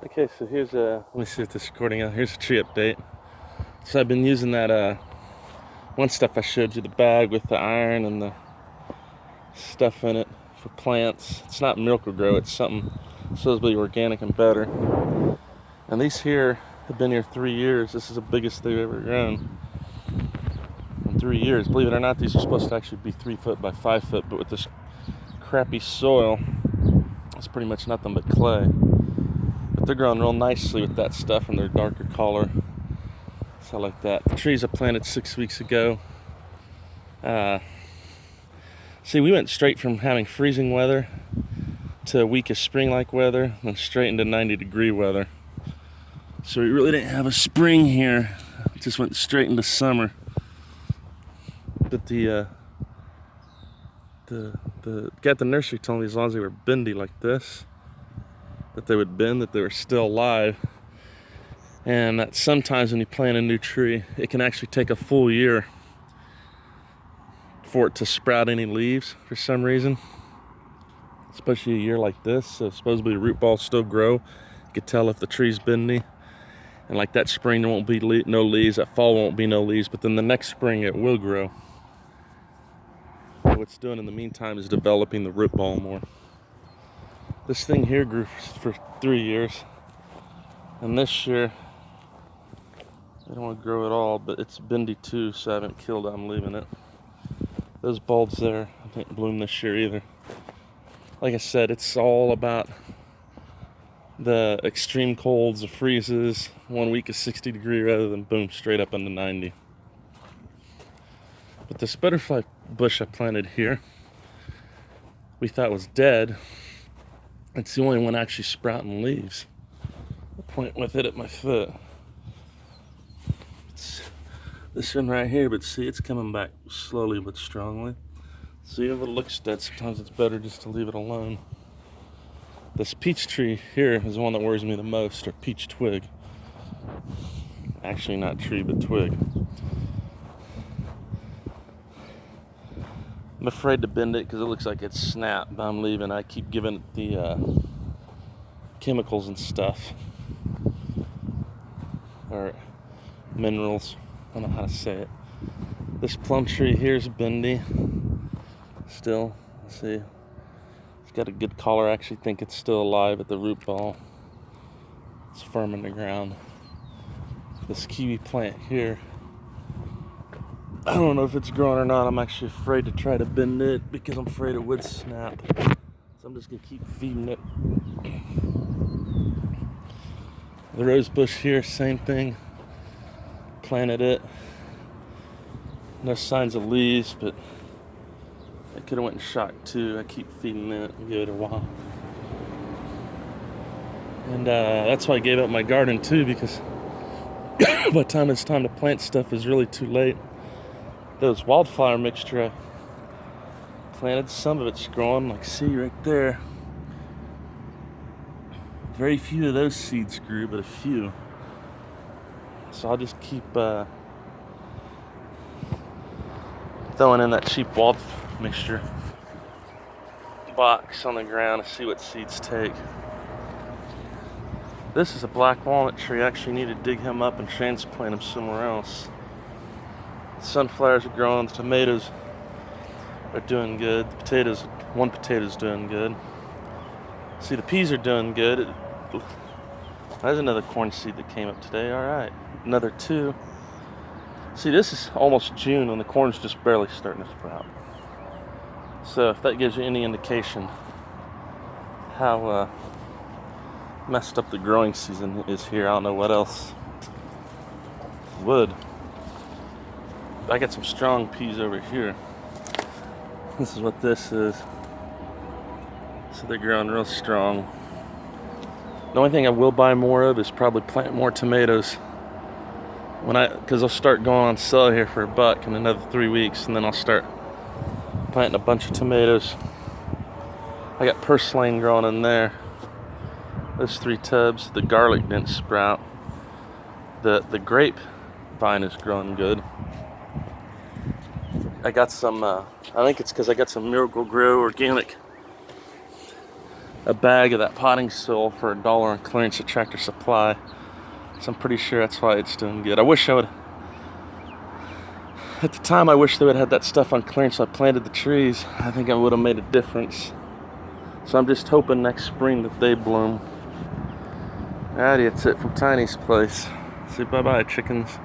Okay, so here's let me see if this is recording out. Here's a tree update. So I've been using that one stuff I showed you, the bag with the iron and the stuff in it for plants. It's not Miracle-Gro, it's something supposedly organic and better. And these here have been here 3 years. This is the biggest they've ever grown in 3 years. Believe it or not, these are supposed to actually be 3 foot by 5 foot, but with this crappy soil, it's pretty much nothing but clay. But they're growing real nicely with that stuff and their darker color. So I like that. The trees I planted 6 weeks ago. See, we went straight from having freezing weather to a week of spring-like weather, then straight into 90-degree weather. So we really didn't have a spring here. It just went straight into summer. But the guy at the nursery told me as long as they were bendy like this, that they would bend, that they were still alive. And that sometimes when you plant a new tree, it can actually take a full year for it to sprout any leaves for some reason. Especially a year like this. So supposedly the root balls still grow. You can tell if the tree's bendy. And like that spring there won't be no leaves, that fall won't be no leaves, but then the next spring it will grow. What it's doing in the meantime is developing the root ball more. This thing here grew for 3 years. And this year, I don't want to grow it all, but it's bendy too, so I haven't killed it, I'm leaving it. Those bulbs there, I didn't bloom this year either. Like I said, it's all about the extreme colds, the freezes. 1 week is 60 degree rather than boom, straight up into 90. But this butterfly bush I planted here, we thought was dead. It's the only one actually sprouting leaves. I'll point with it at my foot. It's this one right here, but see, it's coming back slowly but strongly. See, if it looks dead, sometimes it's better just to leave it alone. This peach tree here is the one that worries me the most, or peach twig. Actually, not tree, but twig. I'm afraid to bend it because it looks like it's snapped, but I'm leaving. I keep giving it the chemicals and stuff, or minerals. I don't know how to say it. This plum tree here is bendy. Still, let's see. It's got a good color. I actually think it's still alive at the root ball. It's firm in the ground. This kiwi plant here, I don't know if it's growing or not. I'm actually afraid to try to bend it because I'm afraid it would snap. So I'm just gonna keep feeding it. The rose bush here, same thing. Planted it. No signs of leaves, but I could have went and shot too. I keep feeding it and give it a while. And that's why I gave up my garden too, because by the time it's time to plant stuff is really too late. Those wildflower mixture I planted, some of it's growing, like see right there. Very few of those seeds grew, but a few. So I'll just keep throwing in that cheap wild mixture box on the ground to see what seeds take. This is a black walnut tree. I actually need to dig him up and transplant him somewhere else. Sunflowers are growing, the tomatoes are doing good. The potatoes, one potato's doing good. See, the peas are doing good. There's another corn seed that came up today. All right, another 2. See, this is almost June and the corn's just barely starting to sprout. So if that gives you any indication how messed up the growing season is here, I don't know what else would. I got some strong peas over here. This is what this is. So they're growing real strong. The only thing I will buy more of is probably plant more tomatoes. Because I'll start going on sale here for $1 in another 3 weeks, and then I'll start planting a bunch of tomatoes. I got purslane growing in there. Those 3 tubs. The garlic didn't sprout. The grape vine is growing good. I got some, I think it's because I got some Miracle-Gro organic a bag of that potting soil for $1 on clearance at Tractor Supply. So I'm pretty sure that's why it's doing good. I wish I would, at the time I wish they would have had that stuff on clearance so I planted the trees. I think it would have made a difference. So I'm just hoping next spring that they bloom. Alrighty, that's it from Tiny's place. Say bye-bye, chickens.